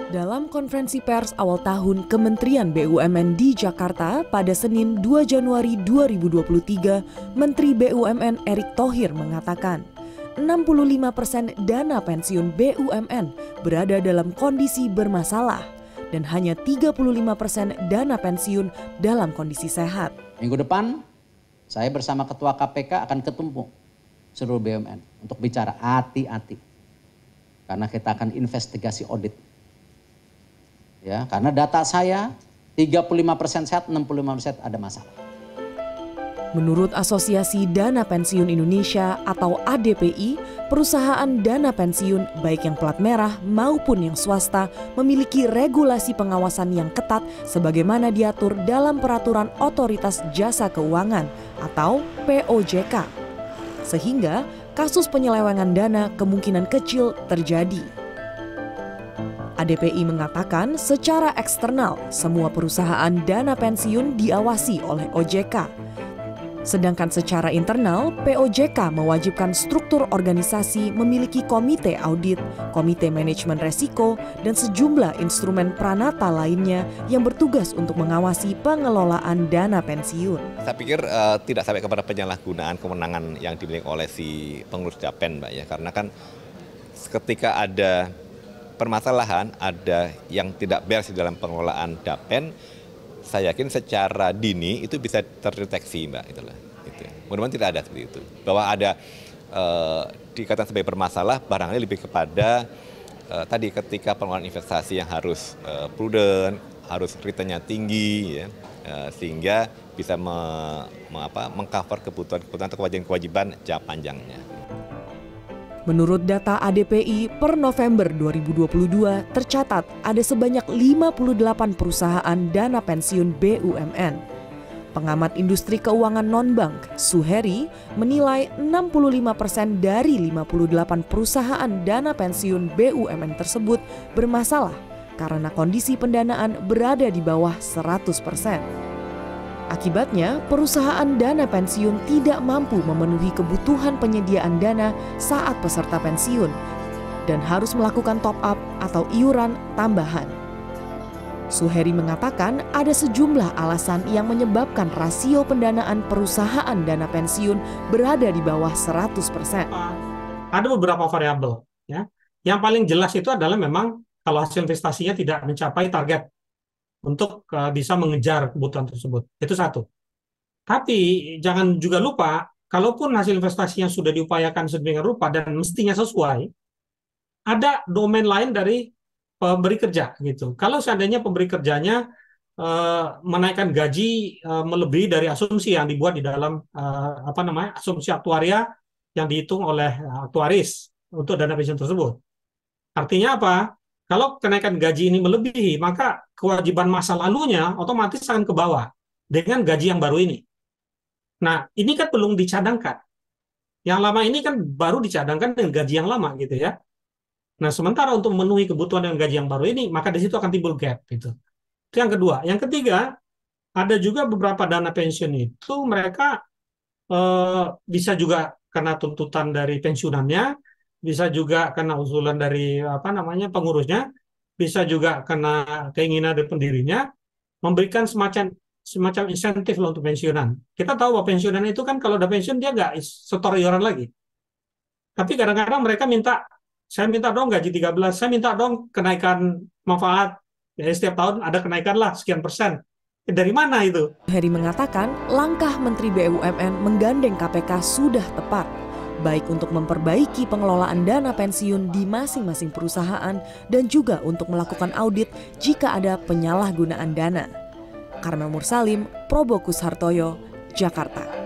Dalam konferensi pers awal tahun Kementerian BUMN di Jakarta pada Senin 2 Januari 2023, Menteri BUMN Erick Thohir mengatakan 65% dana pensiun BUMN berada dalam kondisi bermasalah dan hanya 35% dana pensiun dalam kondisi sehat. Minggu depan, saya bersama Ketua KPK akan ketemu seluruh BUMN untuk bicara hati-hati. Karena kita akan investigasi audit. Ya, karena data saya 35% sehat, 65% ada masalah. Menurut Asosiasi Dana Pensiun Indonesia atau ADPI, perusahaan dana pensiun baik yang plat merah maupun yang swasta memiliki regulasi pengawasan yang ketat sebagaimana diatur dalam Peraturan Otoritas Jasa Keuangan atau POJK. Sehingga kasus penyelewengan dana kemungkinan kecil terjadi. ADPI mengatakan secara eksternal semua perusahaan dana pensiun diawasi oleh OJK. Sedangkan secara internal, POJK mewajibkan struktur organisasi memiliki komite audit, komite manajemen resiko, dan sejumlah instrumen pranata lainnya yang bertugas untuk mengawasi pengelolaan dana pensiun. Saya pikir tidak sampai kepada penyalahgunaan kewenangan yang dimiliki oleh si pengurus Dapen, Mbak, ya, karena kan ketika ada permasalahan, ada yang tidak beres di dalam pengelolaan Dapen, saya yakin secara dini itu bisa terdeteksi, Mbak. Itulah. Gitu. Mudah-mudahan tidak ada seperti itu. Bahwa ada dikatakan sebagai bermasalah, barangkali lebih kepada tadi ketika pengelolaan investasi yang harus prudent, harus return-nya tinggi, ya, sehingga bisa mengcover kebutuhan-kebutuhan atau kewajiban jangka panjangnya. Menurut data ADPI, per November 2022 tercatat ada sebanyak 58 perusahaan dana pensiun BUMN. Pengamat industri keuangan non-bank, Suheri, menilai 65% dari 58 perusahaan dana pensiun BUMN tersebut bermasalah karena kondisi pendanaan berada di bawah 100%. Akibatnya, perusahaan dana pensiun tidak mampu memenuhi kebutuhan penyediaan dana saat peserta pensiun dan harus melakukan top-up atau iuran tambahan. Suheri mengatakan ada sejumlah alasan yang menyebabkan rasio pendanaan perusahaan dana pensiun berada di bawah 100%. Ada beberapa variabel, ya. Yang paling jelas itu adalah memang kalau hasil investasinya tidak mencapai target untuk bisa mengejar kebutuhan tersebut. Itu satu. Tapi jangan juga lupa, kalaupun hasil investasinya sudah diupayakan sedemikian rupa dan mestinya sesuai, ada domain lain dari pemberi kerja gitu. Kalau seandainya pemberi kerjanya menaikkan gaji melebihi dari asumsi yang dibuat di dalam asumsi aktuaria yang dihitung oleh aktuaris untuk dana pensiun tersebut. Artinya apa? Kalau kenaikan gaji ini melebihi, maka kewajiban masa lalunya otomatis akan ke bawah dengan gaji yang baru ini. Nah, ini kan belum dicadangkan. Yang lama ini kan baru dicadangkan dengan gaji yang lama gitu ya. Nah, sementara untuk memenuhi kebutuhan dengan gaji yang baru ini, maka di situ akan timbul gap gitu. Itu yang kedua. Yang ketiga, ada juga beberapa dana pensiun itu mereka bisa juga karena tuntutan dari pensiunannya, bisa juga karena usulan dari pengurusnya, bisa juga karena keinginan dari pendirinya, memberikan semacam insentif loh untuk pensiunan. Kita tahu bahwa pensiunan itu kan kalau udah pensiun dia nggak setor iuran lagi. Tapi kadang-kadang mereka saya minta dong gaji 13, saya minta dong kenaikan manfaat. Ya, setiap tahun ada kenaikan lah sekian persen. Dari mana itu? Heri mengatakan langkah Menteri BUMN menggandeng KPK sudah tepat, baik untuk memperbaiki pengelolaan dana pensiun di masing-masing perusahaan dan juga untuk melakukan audit jika ada penyalahgunaan dana. Karmel Mursalim, Probokus Hartoyo, Jakarta.